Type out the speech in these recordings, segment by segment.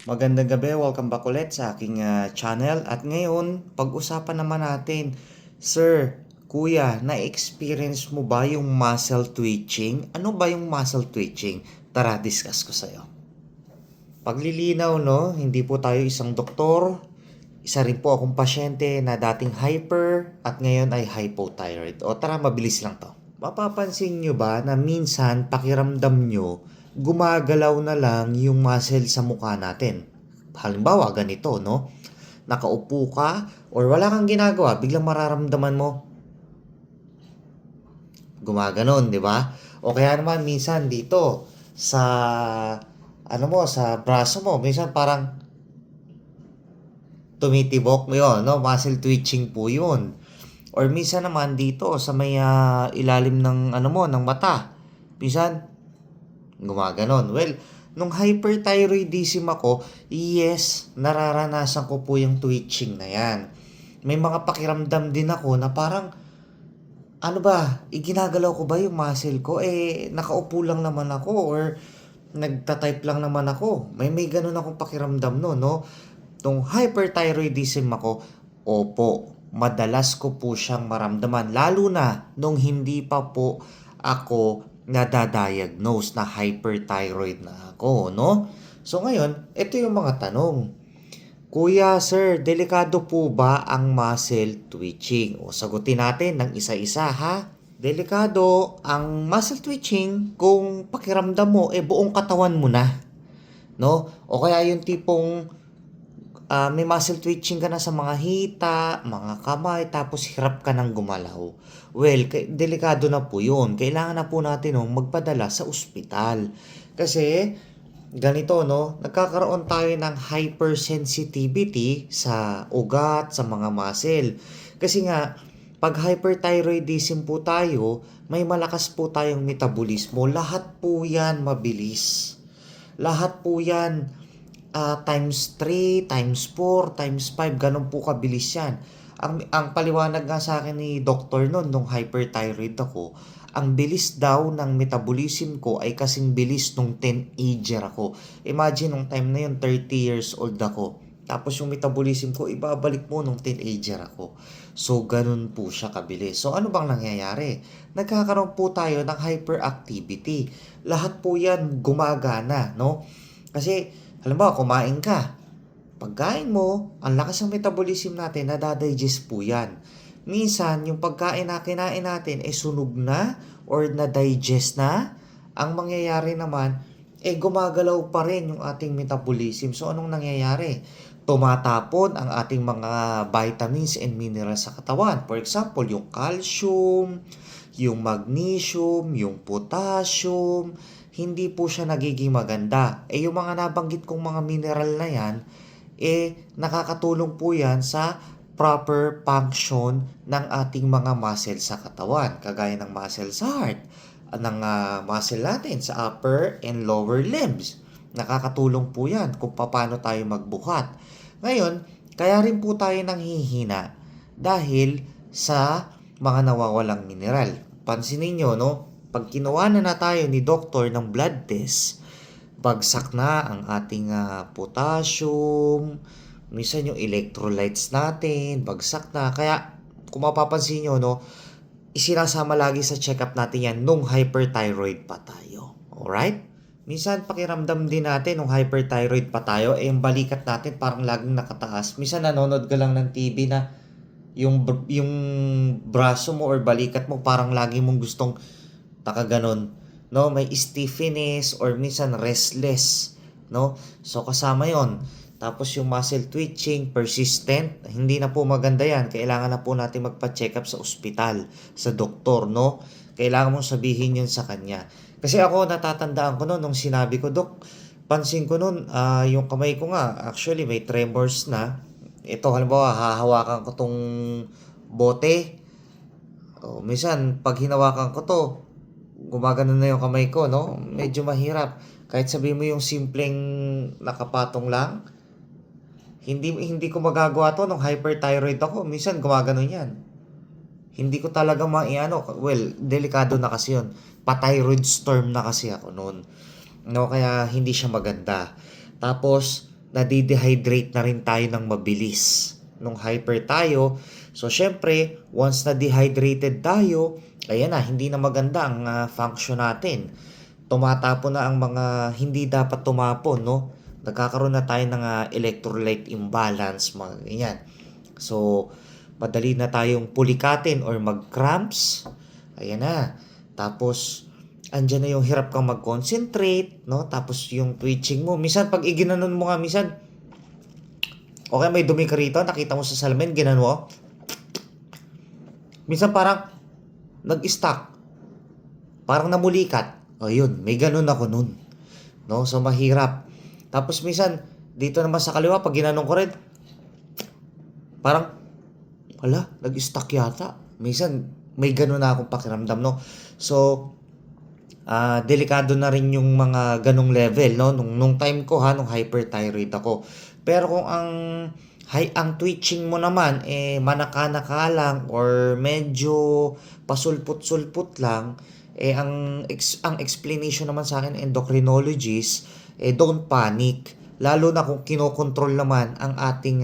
Magandang gabi, welcome back ulit sa aking channel. At ngayon, pag-usapan naman natin, Sir, Kuya, na-experience mo ba yung muscle twitching? Ano ba yung muscle twitching? Tara, discuss ko sa'yo. Paglilinaw, no? Hindi po tayo isang doktor. Isa rin po akong pasyente na dating hyper at ngayon ay hypothyroid. O tara, mabilis lang to. Mapapansin nyo ba na minsan pakiramdam nyo gumagalaw na lang yung muscle sa mukha natin? Halimbawa, ganito, no? Nakaupo ka or wala kang ginagawa, biglang mararamdaman mo gumaganon, di ba? O kaya naman minsan dito sa sa braso mo, minsan parang tumitibok mo yun, no? Muscle twitching po yun. Or minsan naman dito sa may ilalim ng ng mata. Minsan gumaganon. Well, nung hyperthyroidism ako, yes, nararanasan ko po yung twitching na yan. May mga pakiramdam din ako na parang, iginagalaw ko ba yung muscle ko? Nakaupo lang naman ako or nagtatype lang naman ako. May ganun akong pakiramdam no? Nung hyperthyroidism ako, opo, madalas ko po siyang maramdaman. Lalo na nung hindi pa po ako nadadiagnose na hyperthyroid na ako, no? So ngayon, ito yung mga tanong. Kuya, sir, delikado po ba ang muscle twitching? O sagutin natin ng isa-isa ha. Delikado ang muscle twitching kung pakiramdam mo buong katawan mo na, no? O kaya yung tipong may muscle twitching ka na sa mga hita, mga kamay, tapos hirap ka nang gumalaw. Well, delikado na po yun. Kailangan na po natin magpadala sa ospital. Kasi, ganito, no? Nagkakaroon tayo ng hypersensitivity sa ugat, sa mga muscle. Kasi nga, pag hyperthyroidism po tayo, may malakas po tayong metabolismo. Lahat po yan mabilis. Lahat po yan times 3, times 4, times 5, ganun po kabilis yan. Ang paliwanag nga sa akin ni doctor noon nung hyperthyroid ako, ang bilis daw ng metabolism ko ay kasing bilis nung teenager ako. Imagine nung time na yun, 30 years old ako. Tapos yung metabolism ko, ibabalik mo nung teenager ako. So, ganun po siya kabilis. So, ano bang nangyayari? Nagkakaroon po tayo ng hyperactivity. Lahat po yan gumagana, no? Kasi, halimbawa, kumain ka. Pagkain mo, ang lakas ng metabolism natin, nadadigest po yan. Minsan, yung pagkain na kinain natin sunog na or na-digest na. Ang mangyayari naman, gumagalaw pa rin yung ating metabolism. So, anong nangyayari? Tumatapon ang ating mga vitamins and minerals sa katawan. For example, yung calcium, yung magnesium, yung potassium, hindi po siya nagiging maganda. Yung mga nabanggit kong mga mineral na yan, nakakatulong po yan sa proper function ng ating mga muscle sa katawan. Kagaya ng muscle sa heart, ng muscle natin sa upper and lower limbs. Nakakatulong po yan kung paano tayo magbuhat. Ngayon, kaya rin po tayo nanghihina dahil sa mga nawawalang mineral. Pansinin nyo, no? Pag kinuha na tayo ni doktor ng blood test, bagsak na ang ating potassium, minsan yung electrolytes natin, bagsak na. Kaya, kung mapapansin nyo, no, isinasama lagi sa check-up natin yan nung hyperthyroid pa tayo. Alright? Minsan, pakiramdam din natin nung hyperthyroid pa tayo, yung balikat natin parang laging nakataas. Minsan, nanonood ka lang ng TV na yung braso mo or balikat mo parang lagi mong gustong nakaganon, no? May stiffness or minsan restless, no? So kasama 'yon. Tapos yung muscle twitching, persistent, hindi na po maganda yan. Kailangan na po natin magpa-check up sa ospital, sa doktor, no? Kailangan mong sabihin yun sa kanya. Kasi ako natatandaan ko noon nung sinabi ko, Dok, pansin ko noon, yung kamay ko nga, actually may tremors na. Ito, halimbawa, hahawakan ko tong bote. O, minsan, pag hinawakan ko to, gumagano na yung kamay ko, no? Medyo mahirap. Kahit sabihin mo yung simpleng nakapatong lang, hindi ko magagawa to nung hyperthyroid ako. Minsan gumagano yan. Hindi ko talaga maiano. Well, delikado na kasi yun. Pa-thyroid storm na kasi ako noon. No, kaya hindi siya maganda. Tapos, nade-dehydrate na rin tayo ng mabilis. Nung hyper tayo, so syempre, once na dehydrated tayo, ayan na, hindi na maganda ang function natin. Tumatapon na ang mga hindi dapat tumapon, no? Nagkakaroon na tayo ng electrolyte imbalance, mga ganyan. So, madali na tayong pulikatin or mag-cramps. Ayan na. Tapos, andyan na yung hirap kang mag-concentrate, no? Tapos yung twitching mo. Minsan, pag iginanon mo nga, minsan, okay, may dumi ka rito, nakita mo sa salamin, ginanon mo. Minsan parang, nag-stuck. Parang namulikat. O yun, may ganun ako nun. No? So, mahirap. Tapos minsan, dito naman sa kaliwa, pag ginanong ko rin, parang, wala, nag-stuck yata. Minsan, may ganun na akong pakiramdam, no? So, delikado na rin yung mga ganong level, no? Nung time ko nung hyperthyroid ako. Pero kung ang twitching mo naman manaka-naka lang or medyo pasulput-sulput lang, ang explanation naman sa akin endocrinologist, don't panic. Lalo na kung kinokontrol naman ang ating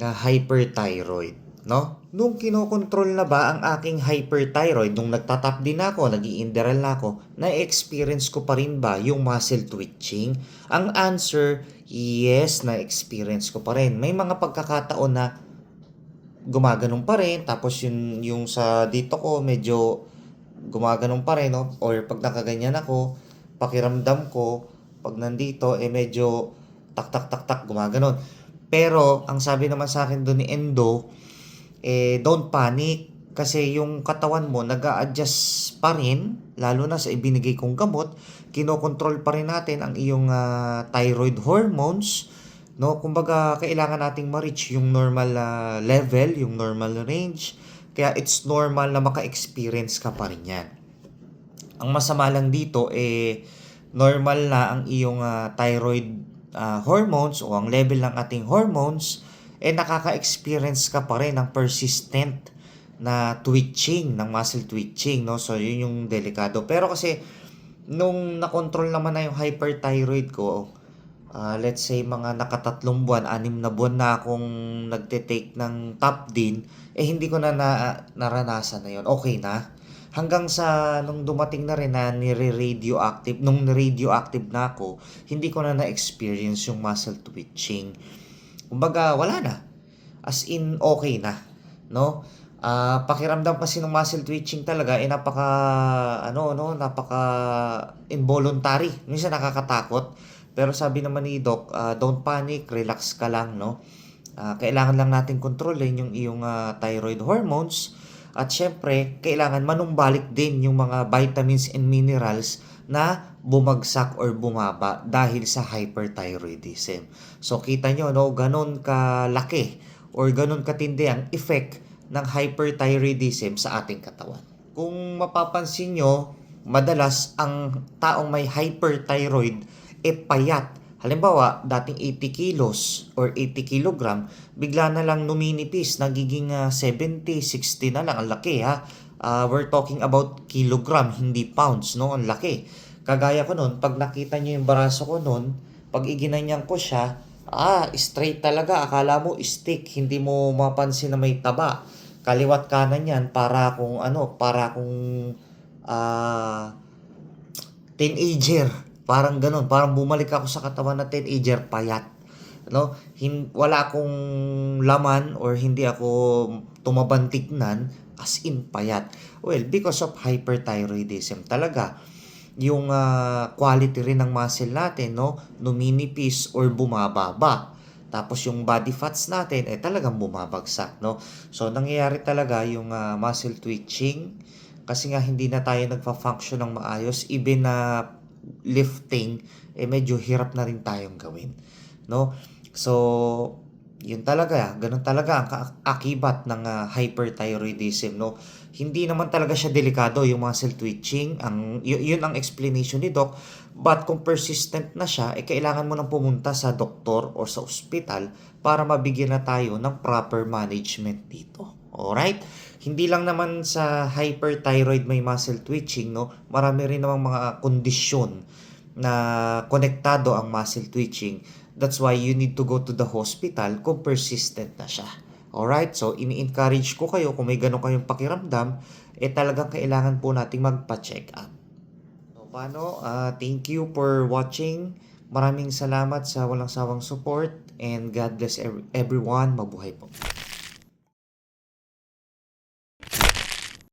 hyperthyroid, no? Nung kinokontrol na ba ang aking hyperthyroid, nung nagtatap din ako, nag-i-inderal na ako, na-experience ko pa rin ba yung muscle twitching? Ang answer, yes, na-experience ko pa rin. May mga pagkakataon na gumaganong pa rin, tapos yung sa dito ko, medyo gumaganong pa rin, no? Or pag nakaganyan ako, pakiramdam ko, pag nandito, medyo tak-tak-tak-tak, gumaganon. Pero, ang sabi naman sa akin doon ni Endo, don't panic kasi yung katawan mo nag-a-adjust pa rin, lalo na sa ibinigay kong gamot, kinokontrol pa rin natin ang iyong thyroid hormones, no? Kumbaga kailangan nating ma-reach yung normal level, yung normal range, kaya it's normal na maka-experience ka pa rin yan. Ang masama lang dito normal na ang iyong thyroid hormones o ang level ng ating hormones nakaka-experience ka pa rin ng persistent na twitching, ng muscle twitching, no? So, yun yung delikado. Pero kasi, nung nakontrol naman na yung hyperthyroid ko, let's say mga nakatatlong buwan, 6 na buwan na akong nagte-take ng Topdin, hindi ko na naranasan na yun. Okay na. Hanggang sa nung dumating na rin na nire-radioactive, nung radioactive na ako, hindi ko na na-experience yung muscle twitching. Kumbaga, wala na. As in, okay na. No? Pakiramdam kasi ng muscle twitching talaga, napaka involuntary. Minsan nakakatakot. Pero sabi naman ni Doc, don't panic, relax ka lang, no? Kailangan lang natin kontrolin yung iyong thyroid hormones. At syempre, kailangan manumbalik din yung mga vitamins and minerals na bumagsak or bumaba dahil sa hyperthyroidism. So kita nyo, no, ganun kalaki or ganun katindi ang effect ng hyperthyroidism sa ating katawan. Kung mapapansin nyo, madalas ang taong may hyperthyroid payat. Halimbawa, dating 80 kilos or 80 kilogram, bigla na lang numinipis, nagiging 70, 60 na lang. Ang laki ha. We're talking about kilogram, hindi pounds, no? Ang laki. Kagaya ko nun, pag nakita nyo yung baraso ko nun, pag iginanyan ko siya, straight talaga. Akala mo stick, hindi mo mapansin na may taba. Kaliwat kanan yan, para kung teenager. Parang ganun, parang bumalik ako sa katawan na teenager, payat. No? Wala akong laman or hindi ako tumabang tignan, as in payat. Well, because of hyperthyroidism talaga. Yung quality rin ng muscle natin, no, numinipis or bumababa. Tapos yung body fats natin talagang bumabagsak, no. So nangyayari talaga yung muscle twitching kasi nga hindi na tayo nagfa-function ng maayos, even na lifting medyo hirap na rin tayong gawin, no. So yun talaga, ganun talaga ang akibat ng hyperthyroidism, no. Hindi naman talaga siya delikado yung muscle twitching, yun ang explanation ni Doc. But kung persistent na siya, kailangan mo nang pumunta sa doktor or sa ospital para mabigyan na tayo ng proper management dito. Alright? Hindi lang naman sa hyperthyroid may muscle twitching, no. Marami rin namang mga kondisyon na konektado ang muscle twitching. That's why you need to go to the hospital kung persistent na siya. Alright? So, ini-encourage ko kayo kung may ganun kayong pakiramdam, talagang kailangan po nating magpa-check up. So, paano? Thank you for watching. Maraming salamat sa walang sawang support and God bless everyone. Mabuhay po.